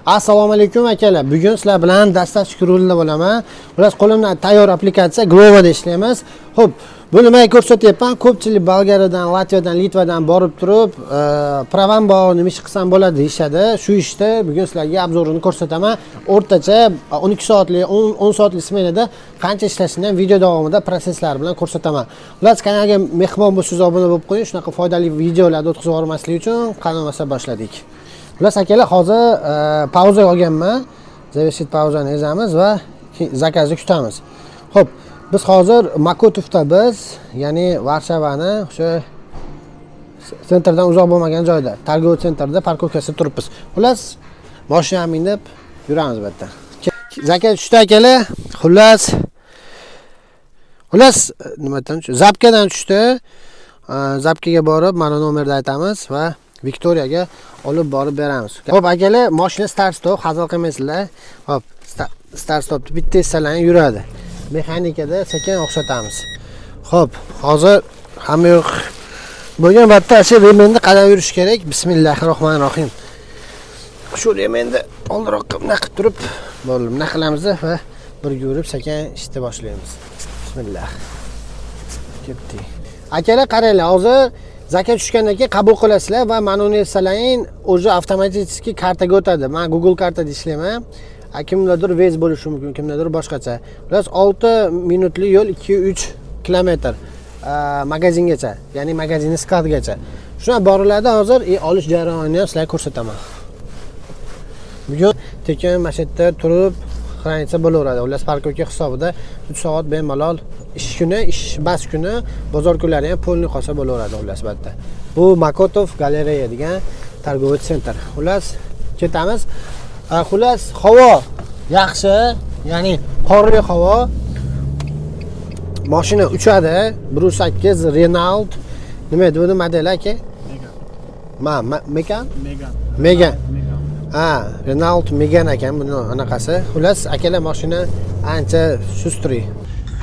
Assalomu alaykum akalar. Bugun sizlar bilan dastlabki rulda bo'laman. Ular qo'limdan tayyor applikatsiya Glovo'da ishlaymiz. Xo'p, bu nimaga ko'rsatyapman? Ko'pchilik Bolgariyadan, Latviyadan, Litvadan borib turib, pravam bor, nima ish qilsam bo'ladi deyshadi. Shu ishda bugun sizlarga obzorini ko'rsataman. O'rtacha 12 soatlik, 10 soatlik smenada qancha ishlashini video davomida proseslar bilan ko'rsataman. Ular kanalga mehmon bo'lsangiz obuna bo'lib qo'ying. Shunaqa foydali videolarni o'tkazib yubormaslik uchun qanavasa boshladik. Ular akalar hozir pauza olganman. Zavershit pauzani ezamiz va zakazni kutamiz. Xo'p, biz hozir Makotovda ya'ni Varshavani o'sha sentrdan uzoq bo'lmagan joyda, Targov sentrda parkovkasida turibmiz. Xullas, mashinani minib yuramiz bu yerda. Zakaz tushdi akalar. Xullas, nimadan tushdi? Zapkadan tushdi. Zapkaga borib, mana nomerni aytamiz va Viktoriyaga olib borib beramiz. Xo'p, akalar, mashina start stop hazil qilmaysizlar. Xo'p, start stopni bitta salang yuradi. Mexanikada sekin o'xshatamiz. Xo'p, hozir hamma yo'q bo'lgan vaqtda shu remenni qadam yurish kerak. Bismillahirrohmanirrohim. Shu remenni oldinroq qilib turib, bo'lib qilamiz va birga yurib sekin ishni boshlaymiz. Bismillah. Ketdi. Akalar, qaranglar, hozir zakaz tushgandan keyin qabul qilasizlar va manuel salang o'zi avtomatik kartaga o'tadi. Men Google kartada ishlayman. Kimlardir Waze bo'lishi mumkin, kimlardir boshqacha. Plus 6 minutli yo'l 2-3 kilometr magazingacha, ya'ni magazinning skladgacha. Shuna boriladi hozir olish jarayonini ham sizlarga ko'rsataman. Bugun tekin masjidda turib xranitsa bo'laveradi. Ular parkovka hisobida 3 soat bemalol ish kuni, ish bas kuni, bozor kunlari ham polni qolsa bo'laveradi ular sifatida. Bu Makotov galereya degan targ'ibot sentr. Ular ketamiz. Xullas, havo yaxshi, ya'ni qorli havo. Mashina uchadi. 1.8 Renault. Nima edi bu model aka? Megan. Renault Megan ekan buni anaqasi. Xullas, akalar mashina ancha sustri.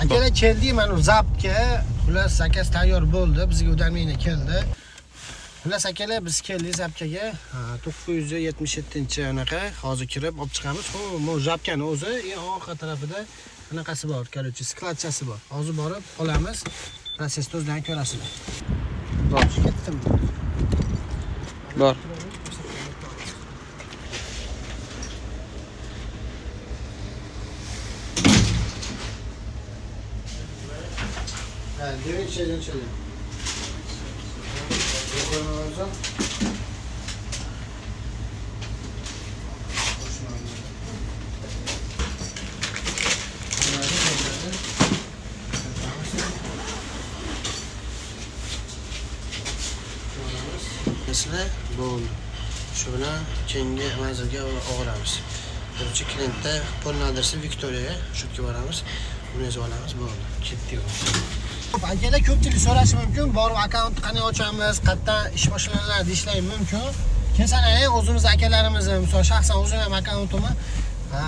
Akalar keldik mana Zapga. Xullas, zakaz tayyor bo'ldi. Bizga udalmayna keldi. Xullas akalar, biz keldik Zapkaga. 977 anaqa hozir kirib olib chiqamiz. Bu Zapkani o'zi orqa tarafida anaqasi bor, короче, skladchasi bor. Hozir borib olamiz. Prosesni o'zidan ko'rasizlar. Bor, ketdim. Bor. Demek şeyden söyleyeyim. Mesela bu oldu. Şöyle kenge manzilga olamiz. Birinchi klientda polni adresi Viktoriyaga shutga boramiz. Buni yozib olamiz, bo'ldi. Ketdik. Xo'p, akalar, ko'pchilik so'rashi mumkin, borib akkaunt qanday ochamiz, qayerdan ish boshlanadi ishlaymiz mumkin. Keyin o'zimiz akalarimiz, misol shaxsan o'zim ham akkauntimni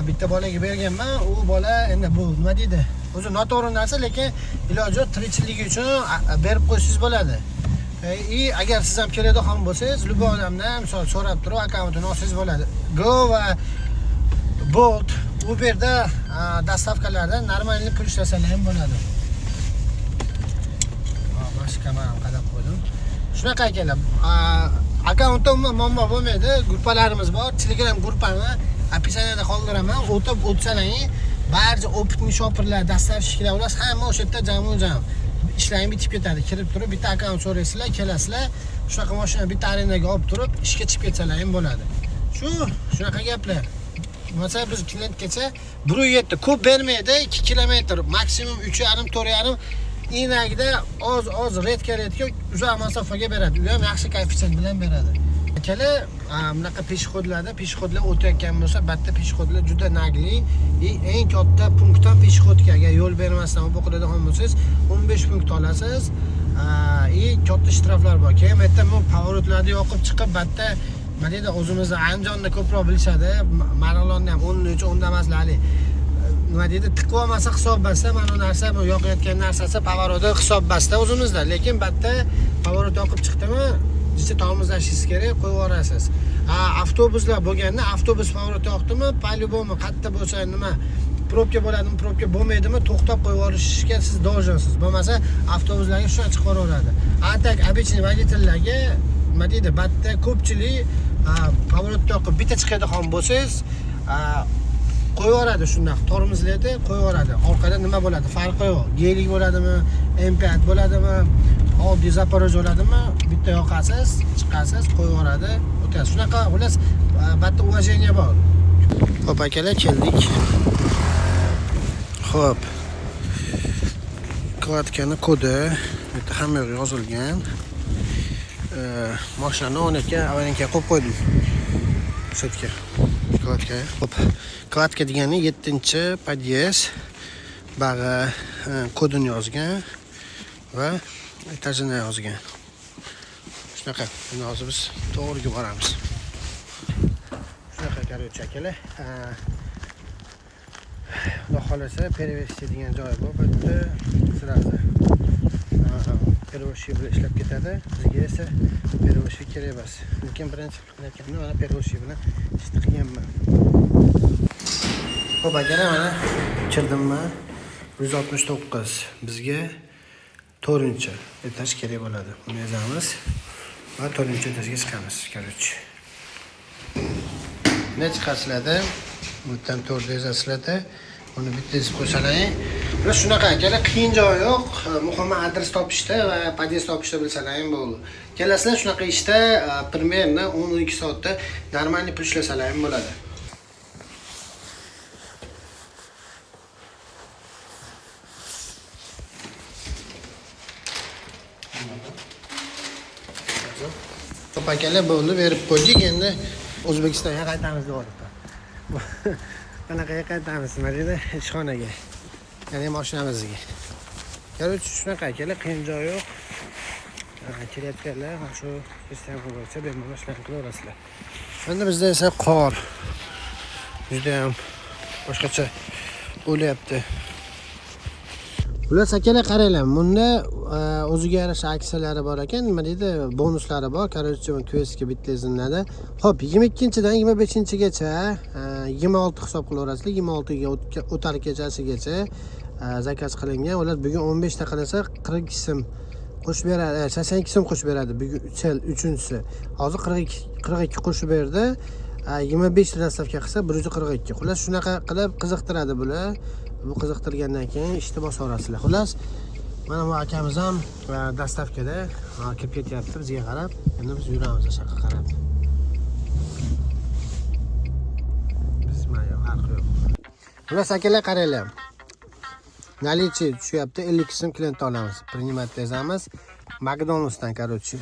bitta bolaga berganman. U bola endi bu nima deydi? O'zi noto'g'ri narsa, lekin iloji yo'q, tirikchiligi uchun berib qo'ysangiz bo'ladi. Agar siz ham keladigan bo'lsangiz, любой odamdan misol so'rab turib akkauntini olsangiz bo'ladi. Go va Bolt Uberda dastavkalarda normalniy pul ishlasalar ham bo'ladi. Kameram qadab qo'ydim. Shunaqa akalar, akkauntda muammo bo'lmaydi. Gruppalarimiz bor. Telegram gruppani описаниеda qoldiraman. O'tib o'tsalang, barcha opitni shopirlar, dastavshiklar ular hamma o'sha yerda jam ishlang bitib ketadi. Kirib turib bitta akkaunt so'raysizlar, kelasizlar. Shunaqa mashina bitta arenaga olib turib ishga chiqib ketsalar ham bo'ladi. Shunaqa gaplar. Masalan, biz klientgacha 1.7 ko'p bermaydi, 2 kilometr, maksimum 3.5-4.5 inagida oz redga uzoq masofaga beradi. U ham yaxshi koeffitsient bilan beradi. Akalar, bunaqa peshxodlar o'tayotgan bo'lsa, batta peshxodlar juda nagli. Eng katta punktdan peshxodga agar yo'l bermasdan o'tib qoladigan bo'lsangiz, 15 punkt olasiz. Katta shtraflar bor. Keyin bu yerda pavorotlarni yoqib chiqib, batta nima deydi, o'zimizda Andijonda ko'proq bilishadi. Marg'ilonni ham 10 o'nda emaslar. Nima deydi, tiqib olmasa hisobbasta, mana bu narsa, bu yoqayotgan narsasi pavoroti hisobbasta o'zimizda, lekin batta pavorot yoqib chiqdimi, bittacha tormozlashingiz kerak, qo'yib yuborasiz. Avtobuslar bo'lganda avtobus favorati yoqdimi, по-любому qayerda bo'lsa nima probka bo'ladimi, probka bo'lmaydimi, to'xtab qo'yib yuborishga siz долженsiz. Bo'lmasa avtobuslarga shuna chiqib yuboradi. Tak обычный водительlarga nima deydi, batda ko'pchilik поворотda yoqib bitta chiqadigan bo'lsangiz, qo'yib yuboradi shunday tormozlaydi, qo'yib yuboradi. Orqada nima bo'ladi? Farqi yo'q. Gelik bo'ladimi, M5 bo'ladimi, oddiy Zaporojye bo'ladimi, bitta yoqasiz, chiqasiz, qo'yib yuboradi, o'tasiz. Shunaqa xullas batda уважение bor. Xo'p akalar, keldik. Xo'p. Kladkani kodi bitta hamma yo'q yozilgan. Mashinani o'rnatga avvalinga qo'yib qo'ydim. Setga. Kladka. Xo'p. Kladka degani 7-pod'ezd bag'i kodini yozgan va etajini yozgan. Shunaqa. Endi hozir biz to'g'riga boramiz. Shunaqa короче akalar. Xudo xolasa перевести degan joyi bor. Bu yerda sirasi перевозчик bilan ishlab ketadi. Bizga esa перевозчик kerak emas. Lekin birinchi qilayotganimda mana перевозчик bilan ishni qilganman. Xo'p akalar, mana kirdimmi? 169. Bizga 4-etaj kerak bo'ladi. Buni yozamiz va 4-etajga chiqamiz, короче. Ne chiqasizlarda? Bundan 4 yozasizlarda. Uni bitta yozib qo'ysalaring. Va shunaqa akalar, qiyin joyi yo'q. Muhimi adres topishda va pod'ezd topishda bilsalaring bo'ldi. Kelasizlar shunaqa ishda примерно 12 soatda нормальный pul ishlasalaring bo'ladi. Xo'p akalar, bo'ldi, berib qo'ydik. Endi O'zbekistonga qaytamiz deyapti. Qanaqa qaytamiz mana ishxonaga. Ya'ni mashinamizga. Короче, shunaqa akalar, qiyin joyi yo'q. Kelayotganlar shu sistema bo'yicha bemalol ishlarni qilaverasizlar. Endi bizda esa qor juda ham boshqacha bo'lyapti. Ular akalar, qaranglar, bunda o'ziga yarasha aksiyalari bor ekan, nima deydi, bonuslari bor. Короче, questga bitlezinadi. Xo'p, 22-dan 25-gacha 26 hisob qilaverasizlar. 26ga o'tar kechasigacha zakaz qilingan. Ular bugun 15 ta qilsa 40 so'm qo'shib beradi, 82 so'm qo'shib beradi. Bugun 3-chi. Hozir 42 qo'shib berdi. 25 ta dastavka qilsa 142. Xullas shunaqa qilib qiziqtiradi bular. Bu qiziqtirgandan keyin ishni bosaverasizlar. Xullas, mana bu akamiz ham dastavkada kirib ketyapti bizga qarab. Endi biz yuramiz shaqqa qarab. Biz mana farqi yo'q. Xullas akalar, qaranglar. Наличие tushyapti, 50 so'm klient olamiz. Принимать yozamiz. McDonald'sdan короче.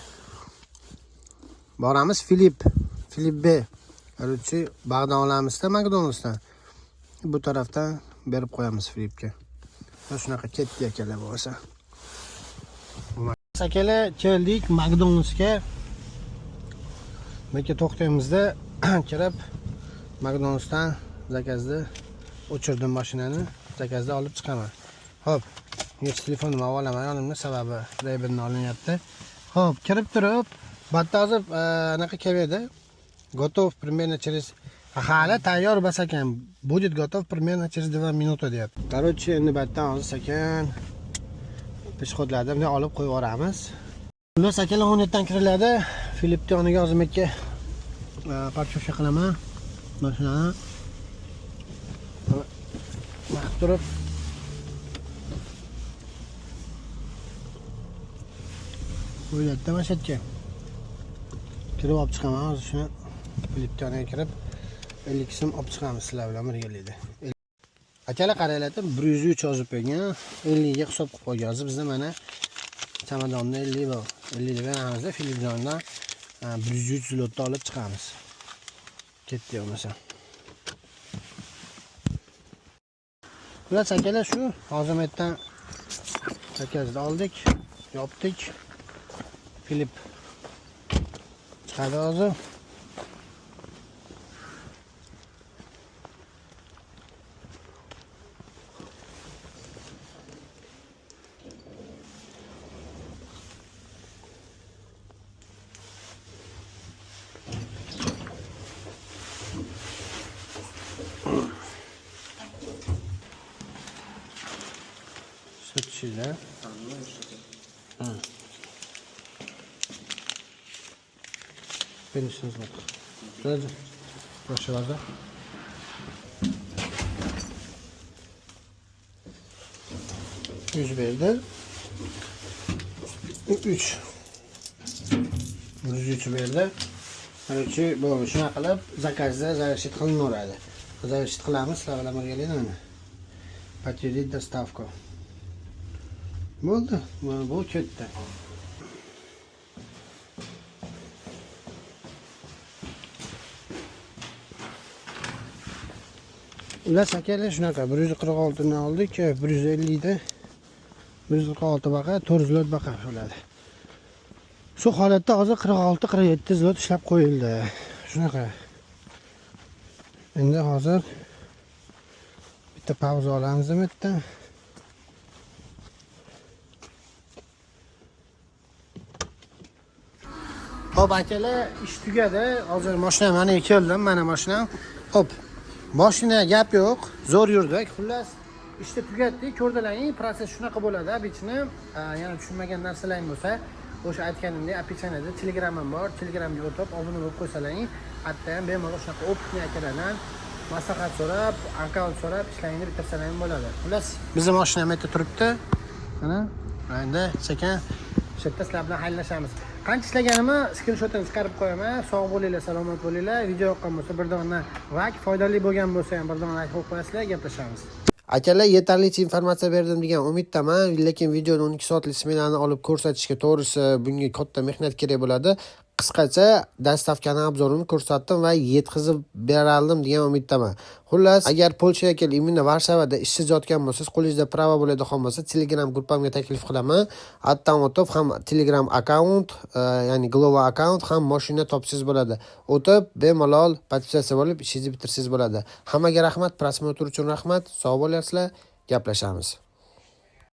Boramiz Filip B. Короче, bag'dan olamizda McDonald'sdan. Bu tarafdan berib qo'yamiz Filipga. Va shunaqa ketdi akalar bo'lsa. Akalar, keldik McDonald'sga. Menga to'xtaymizda kirib McDonald'sdan zakazni o'chirdim, mashinani zakazda olib chiqaman. Xo'p, nech telefonimni olaman yonimda, sababi reyberni olinyapti. Xo'p, kirib turib, batta hozir anaqa keladi. Готов примерно через hali tayyor bas ekan. Будет готов примерно через 2 minuta deyapti. Короче, endi batdan hozir sekin peshxodlarni bunday olib qo'yib yuboramiz. Ular akalar 17 dan kiriladi. Filipni yoniga hozir menga parchosha qilaman mashinani. Vaqt turib qo'yiladi mashatga. Kirib olib chiqaman hozir shuni. Filipni yoniga kirib 50 so'm olib chiqamiz sizlar bilan birgalikda. Akalar, qaranglar, 103 yozib qo'ygan, 50 ga hisob qilib qo'ygan. Hozir bizda mana chamadonda 50 bor. 50 deb beramizda Filipjondan 103 zlotni olib chiqamiz. Ketdi bo'lmasa. Ular akalar, shu hozir metdan zakazni oldik, yopdik. Filip chiqadi hozir. ishingizda. Penishni zot. Hadi. Başlayalım. 100 verdi. 3. 103 verdi. Короче, bu shunaqa qilib zakazda zaрешит qilinaveradi. Zaрешит qilamiz, sizlar bilan birgalikda. Подтвердить доставку. Bo'ldi. Bu ketdi. Ular akalar shunaqa 146 ni oldik, 150 da 146 baqa, 400 lot baqa bo'ladi. Shu holatda hozir 46-47 zlot ishlab qo'yildi. Shunaqa. Endi hozir bitta pauza olamiz bitta. Hop akalar, ish tugadi. Hozir mashina mana keldim, mana mashinam. Hop. Mashina gap yo'q, zo'r yurdik. Xullas, ishni tugatdik. Ko'rdilaring, proses shunaqa bo'ladi. Bichni yana tushunmagan narsalaring bo'lsa, o'sha aytganimdek, apichanada Telegram'im bor. Telegramga o'tib, obuna bo'lib qo'ysalaring, hatto ham bemalol shunaqa optni akalardan maslahat so'rab, akkaunt so'rab ishlaringni bitirsalaring bo'ladi. Xullas, bizning mashina ham yerda turibdi. Mana, endi sekin sizlar bilan xayrlashamiz. Qancha ishlaganimni screenshotini chiqarib qo'yaman. Sog' bo'linglar, salomat bo'linglar. Video yoqqan bo'lsa, birdamdan like, foydali bo'lgan bo'lsa ham birdamdan like qo'yib qo'yasizlar, gaplashamiz. Akalar, yetarlicha informatsiya berdim degan umiddaman, lekin videoni 12 soatlik smenani olib ko'rsatishga to'g'risi bunga katta mehnat kerak bo'ladi. Qisqacha dastavkani obzorini ko'rsatdim va yetkazib beraldim degan umiddaman. Xullas, agar Polshaga kelib, imенно Varshavada ishsiz yotgan bo'lsangiz, qo'lingizda prava bo'ladigan bo'lsa, Telegram gruppamga taklif qilaman. Hattan o'tib ham Telegram akkaunt, ya'ni Glova akkaunt ham mashina topsangiz bo'ladi. O'tib bemalol podpisatsiya bo'lib, ishingizni bitirsangiz bo'ladi. Hammaga rahmat, prosmotr uchun rahmat. Sog' bo'lasizlar, gaplashamiz.